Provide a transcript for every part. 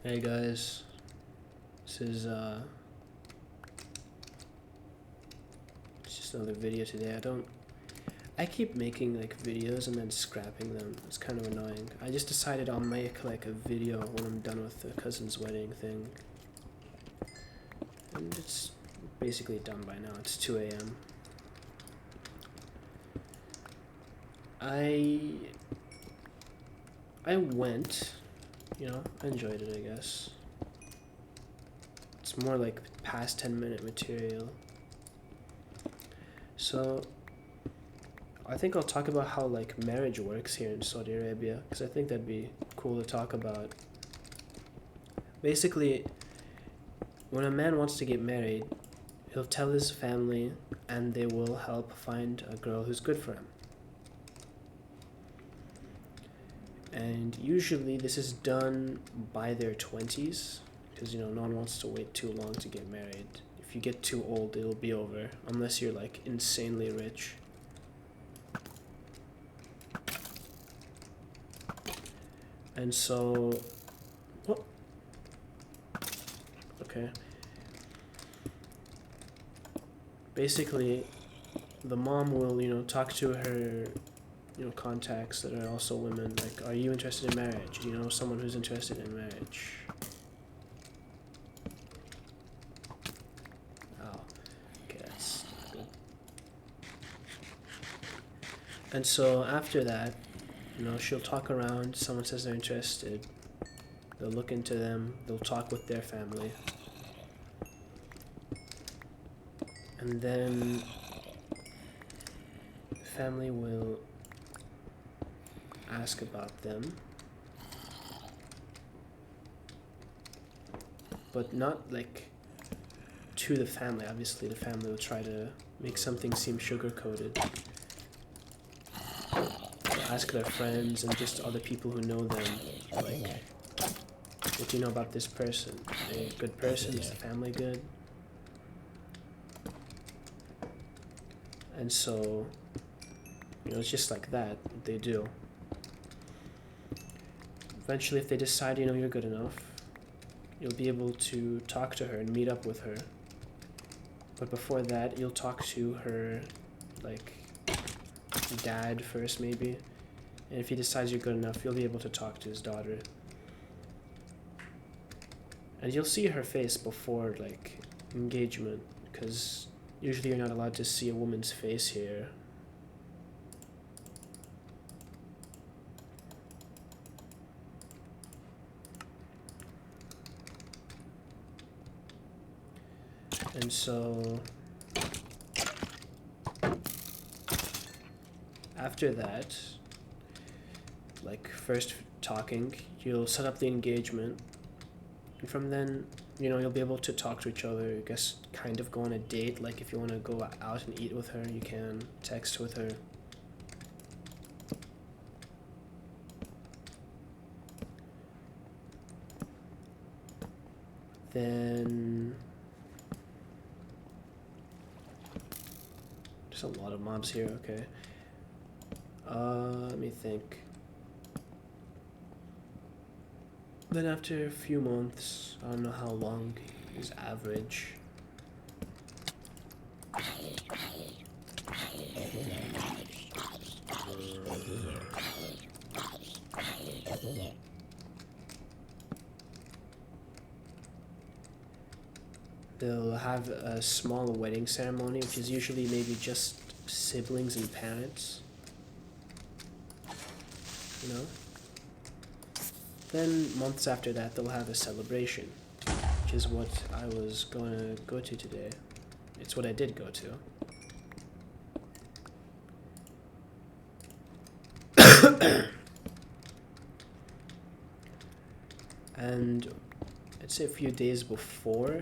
Hey guys, this is it's just another video today. I keep making like videos and then scrapping them. It's kind of annoying. I just decided I'll make like a video when I'm done with the cousin's wedding thing. And it's basically done by now. It's 2 a.m. I went, I enjoyed it, I guess. It's more like past 10-minute material. So I think I'll talk about how like marriage works here in Saudi Arabia, because I think that'd be cool to talk about. Basically, when a man wants to get married, he'll tell his family and they will help find a girl who's good for him. And usually this is done by their 20s, because no one wants to wait too long to get married. If you get too old, it'll be over, unless you're like insanely rich. And so, what? Okay. Basically, the mom will, talk to her, contacts that are also women. Like, are you interested in marriage? Do you know someone who's interested in marriage? Oh, okay, that's good. And so after that, she'll talk around. Someone says they're interested. They'll look into them. They'll talk with their family. And then the family will ask about them. But not like to the family. Obviously, the family will try to make something seem sugar-coated. Ask their friends and just other people who know them, like, what do you know about this person? Are they a good person? Is the family good? And so, it's just like that, they do. Eventually, if they decide, you're good enough, you'll be able to talk to her and meet up with her. But before that, you'll talk to her, like, dad first, maybe. And if he decides you're good enough, you'll be able to talk to his daughter. And you'll see her face before, like, engagement, because usually you're not allowed to see a woman's face here. And so after that, like first talking, you'll set up the engagement. And from then, you'll be able to talk to each other, I guess kind of go on a date. Like if you want to go out and eat with her, you can text with her. Then there's a lot of mobs here, okay. Let me think. Then after a few months, I don't know how long is average. They'll have a small wedding ceremony, which is usually maybe just siblings and parents. Then months after that, they'll have a celebration, which is what I was going to go to today. It's what I did go to. And I'd say a few days before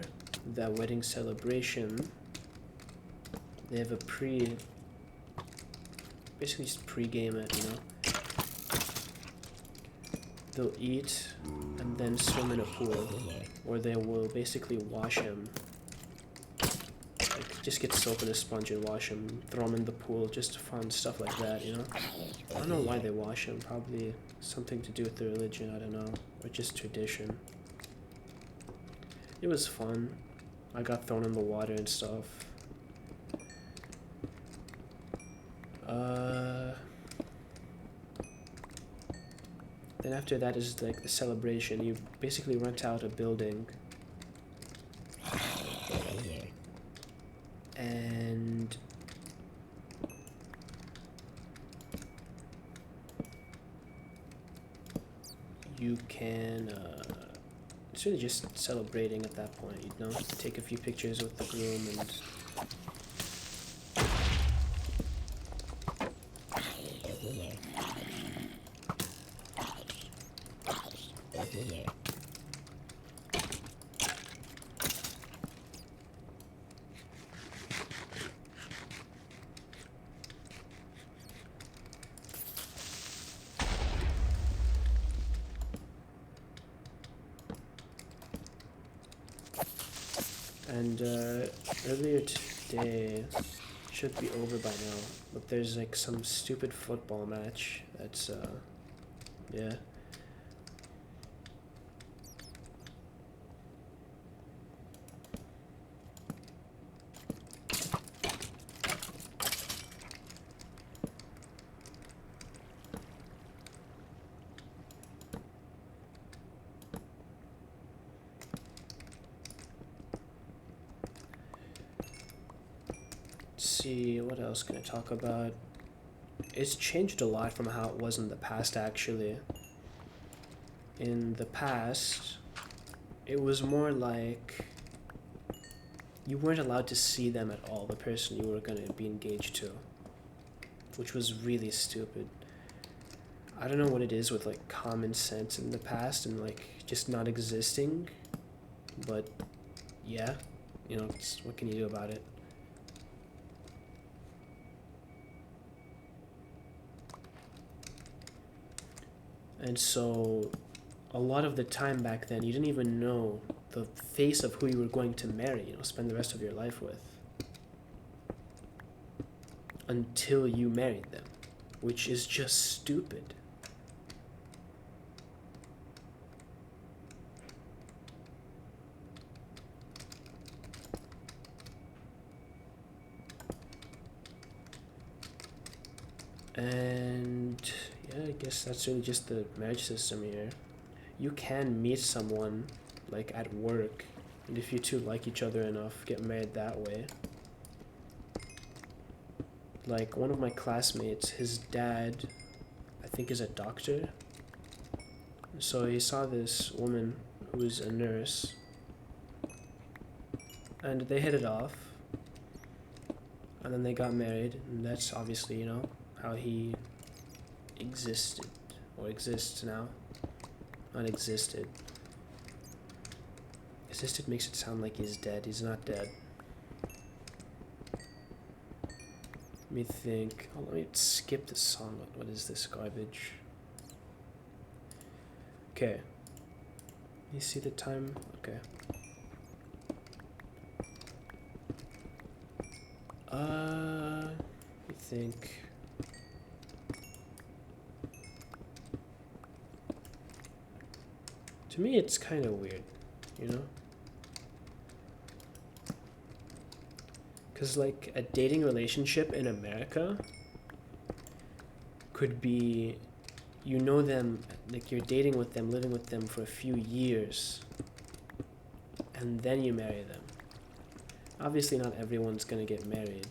that wedding celebration, they have a basically just pre-game it, They'll eat and then swim in a pool, or they will basically wash him. Like, just get soap and a sponge and wash him, throw him in the pool, just fun stuff like that, I don't know why they wash him, probably something to do with the religion, I don't know, or just tradition. It was fun. I got thrown in the water and stuff. Then after that is like the celebration. You basically rent out a building. And you can, it's really just celebrating at that point, you know? Take a few pictures with the groom and earlier today, should be over by now, but there's like some stupid football match that's, yeah. See, what else can I talk about? It's changed a lot from how it was in the past, actually. In the past, it was more like you weren't allowed to see them at all, the person you were going to be engaged to, which was really stupid. I don't know what it is with like common sense in the past and like just not existing, but yeah, you know, what can you do about it? And so, a lot of the time back then, you didn't even know the face of who you were going to marry, you know, spend the rest of your life with. Until you married them, which is just stupid. And yeah, I guess that's really just the marriage system here. You can meet someone like at work, and if you two like each other enough, get married that way. Like one of my classmates, his dad, I think, is a doctor. So he saw this woman who was a nurse, and they hit it off, and then they got married, and that's obviously, you know, how he existed, or exists now. Not existed. Existed makes it sound like he's dead. He's not dead. Let me think. Oh, let me skip this song. What is this garbage? Okay. You see the time? Okay. Let me think. To me, it's kind of weird, you know? Because, like, a dating relationship in America could be, you know them, like, you're dating with them, living with them for a few years, and then you marry them. Obviously, not everyone's gonna get married.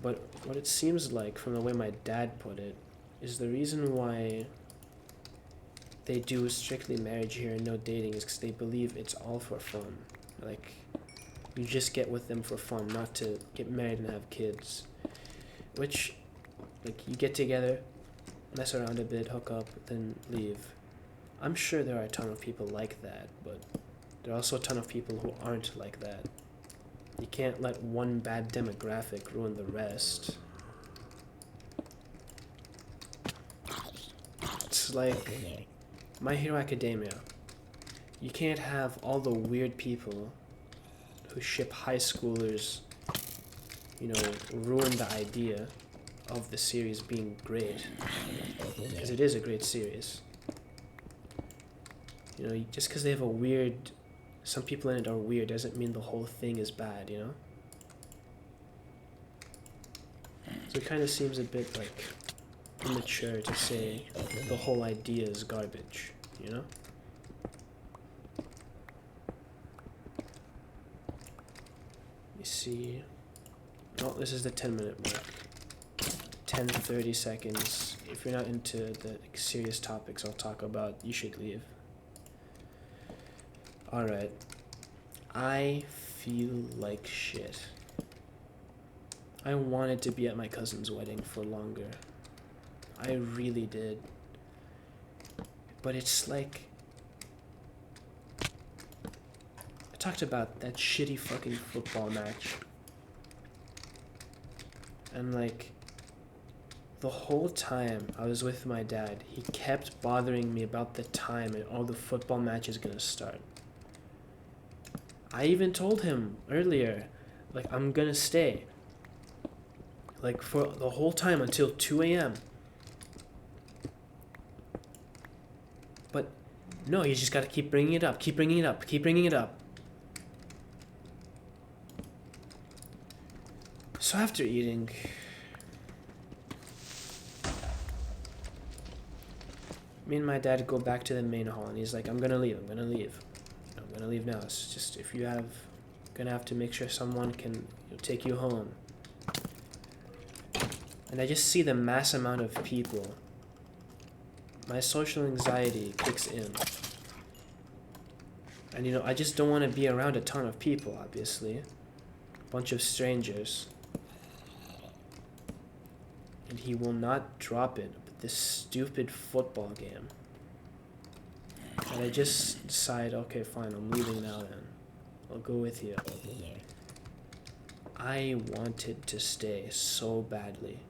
But what it seems like, from the way my dad put it, is the reason why they do strictly marriage here and no dating is because they believe it's all for fun. Like, you just get with them for fun, not to get married and have kids. Which, like, you get together, mess around a bit, hook up, then leave. I'm sure there are a ton of people like that, but there are also a ton of people who aren't like that. You can't let one bad demographic ruin the rest. It's like My Hero Academia. You can't have all the weird people who ship high schoolers, you know, ruin the idea of the series being great. Because it is a great series. You know, just because they have a weird, some people in it are weird doesn't mean the whole thing is bad, you know? So it kind of seems a bit like immature to say the whole idea is garbage, you know? You see, oh, this is the 10-minute mark. 10 to 30 seconds. If you're not into the serious topics I'll talk about, you should leave. Alright. I feel like shit. I wanted to be at my cousin's wedding for longer. I really did. But it's like... I talked about that shitty fucking football match. And like... the whole time I was with my dad, he kept bothering me about the time and all the football match is gonna start. I even told him earlier, like, I'm gonna stay. Like, for the whole time until 2 a.m. But, no, you just gotta keep bringing it up, keep bringing it up, keep bringing it up. So after eating... me and my dad go back to the main hall, and he's like, I'm gonna leave now. It's just, if you have, gonna have to make sure someone can take you home. And I just see the mass amount of people. My social anxiety kicks in. And you know, I just don't want to be around a ton of people, obviously. A bunch of strangers. And he will not drop it. This stupid football game. And I just decide, okay, fine, I'm leaving now then. I'll go with you. I wanted to stay so badly.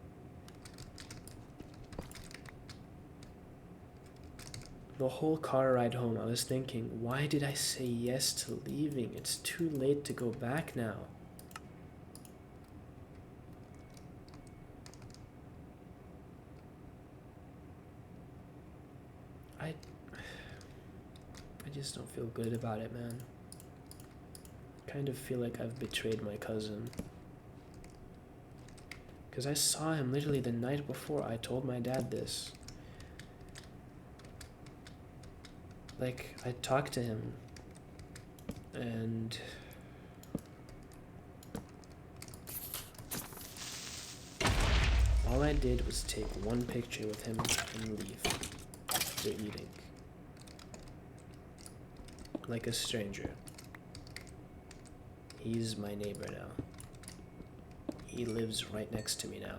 The whole car ride home, I was thinking, why did I say yes to leaving? It's too late to go back now. I just don't feel good about it, man. Kind of feel like I've betrayed my cousin. Because I saw him literally the night before I told my dad this. Like, I talked to him. And... all I did was take one picture with him and leave after eating. Like a stranger. He's my neighbor now. He lives right next to me now.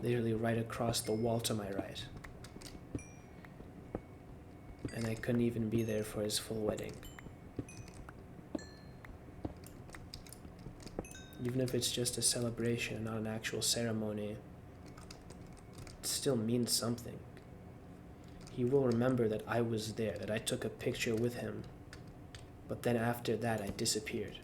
Literally right across the wall to my right. And I couldn't even be there for his full wedding. Even if it's just a celebration, not an actual ceremony, it still means something. He will remember that I was there, that I took a picture with him, but then after that I disappeared.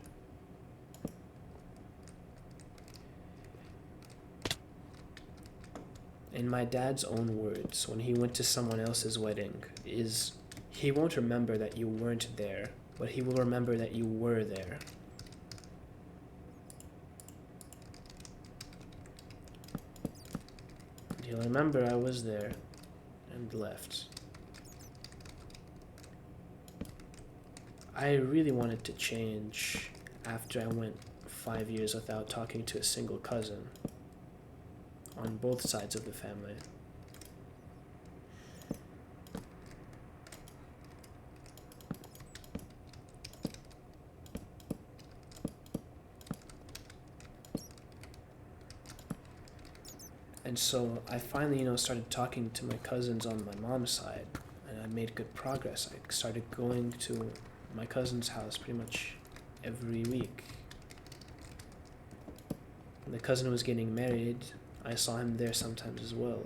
In my dad's own words, when he went to someone else's wedding, is he won't remember that you weren't there, but he will remember that you were there. He'll remember I was there and left. I really wanted to change after I went 5 years without talking to a single cousin on both sides of the family. And so I finally, started talking to my cousins on my mom's side, and I made good progress. I started going to my cousin's house pretty much every week. When the cousin was getting married, I saw him there sometimes as well.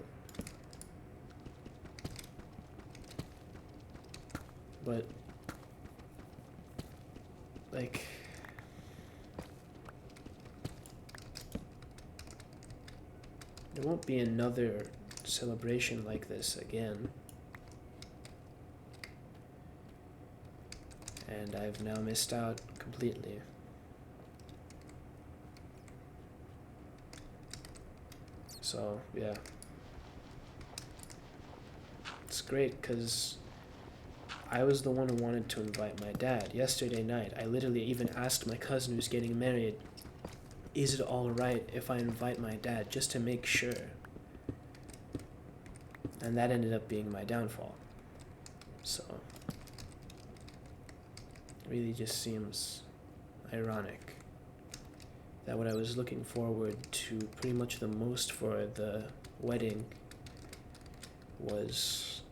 But, like, there won't be another celebration like this again. and I've now missed out completely. So, yeah. It's great because I was the one who wanted to invite my dad. Yesterday night, I literally even asked my cousin who's getting married, is it alright if I invite my dad, just to make sure? And that ended up being my downfall. So, it really just seems ironic that what I was looking forward to pretty much the most for the wedding was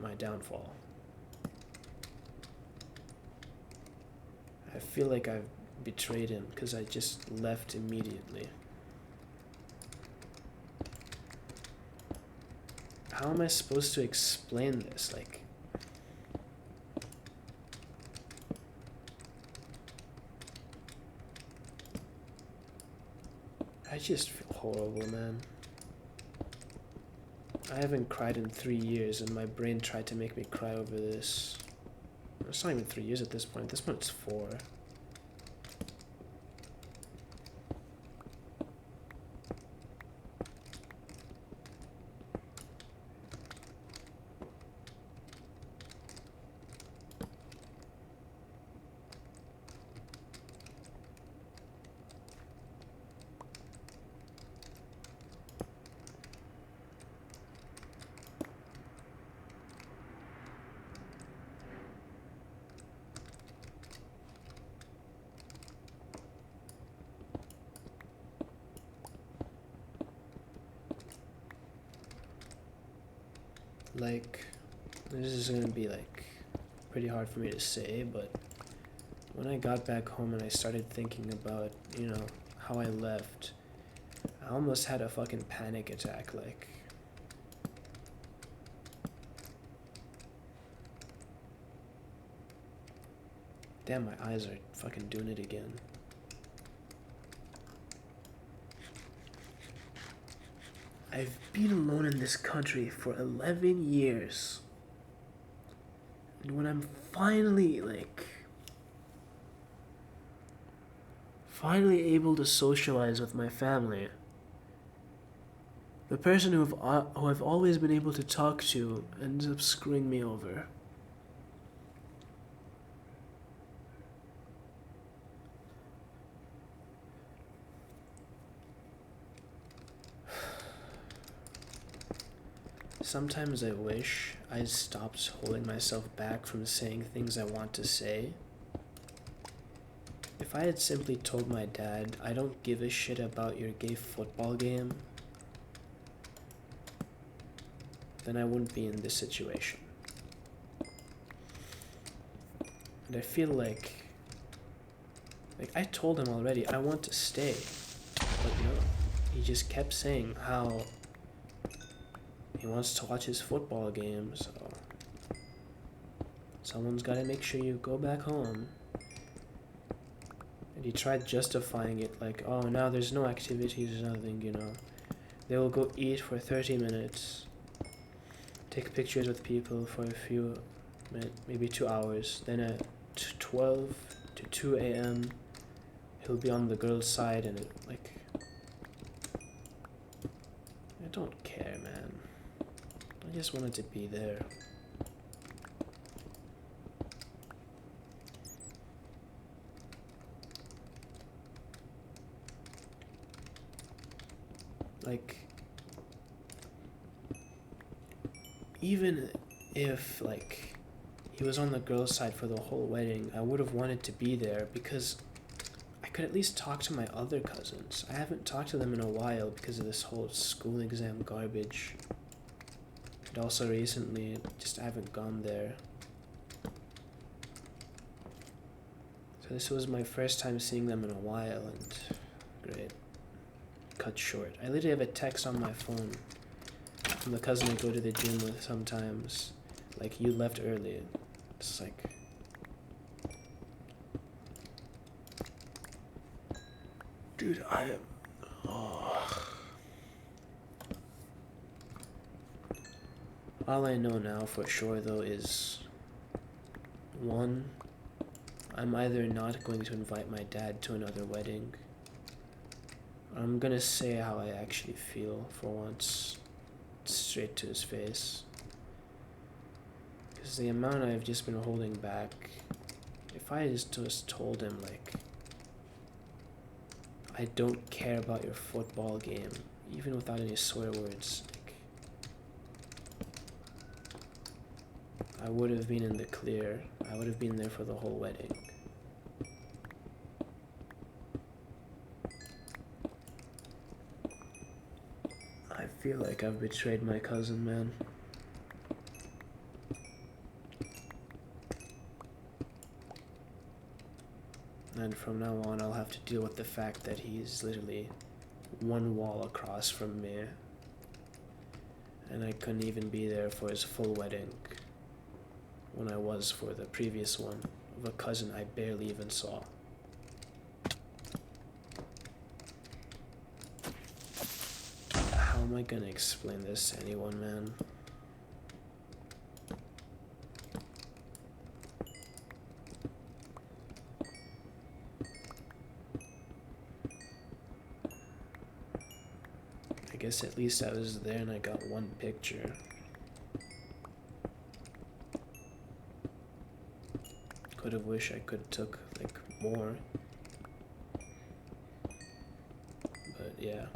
my downfall. I feel like I've betrayed him because I just left immediately. How am I supposed to explain this? Like, I just feel horrible, man. I haven't cried in 3 years, and my brain tried to make me cry over this. It's not even 3 years at this point. At this point, it's 4. Like, this is gonna be like pretty hard for me to say, but when I got back home and I started thinking about, how I left, I almost had a fucking panic attack. Like, damn, my eyes are fucking doing it again. I've been alone in this country for 11 years. And when I'm finally able to socialize with my family, the person who I've always been able to talk to ends up screwing me over. Sometimes I wish I stopped holding myself back from saying things I want to say. If I had simply told my dad, I don't give a shit about your gay football game, then I wouldn't be in this situation. And I feel like I told him already, I want to stay. But no, he just kept saying how he wants to watch his football game, so someone's got to make sure you go back home. And he tried justifying it like, oh, now there's no activities or nothing, They will go eat for 30 minutes, take pictures with people for a few minutes, maybe 2 hours. Then at 12 to 2 a.m., he'll be on the girl's side, and I don't care, man. I just wanted to be there. Even if, he was on the girl's side for the whole wedding, I would have wanted to be there because I could at least talk to my other cousins. I haven't talked to them in a while because of this whole school exam garbage. And also recently, just I haven't gone there. So this was my first time seeing them in a while, and great. Cut short. I literally have a text on my phone from the cousin I go to the gym with sometimes. Like, you left early. It's like... Dude, I am... Oh. All I know now for sure, though, is... 1, I'm either not going to invite my dad to another wedding, or I'm gonna say how I actually feel for once, straight to his face. Because the amount I've just been holding back, if I just told him, like, I don't care about your football game, even without any swear words, like, I would have been in the clear. I would have been there for the whole wedding. I feel like I've betrayed my cousin, man. And from now on, I'll have to deal with the fact that he's literally one wall across from me. And I couldn't even be there for his full wedding when I was for the previous one of a cousin I barely even saw. How am I gonna explain this to anyone, man? I guess at least I was there and I got one picture. Could have wished I could took like more. But yeah.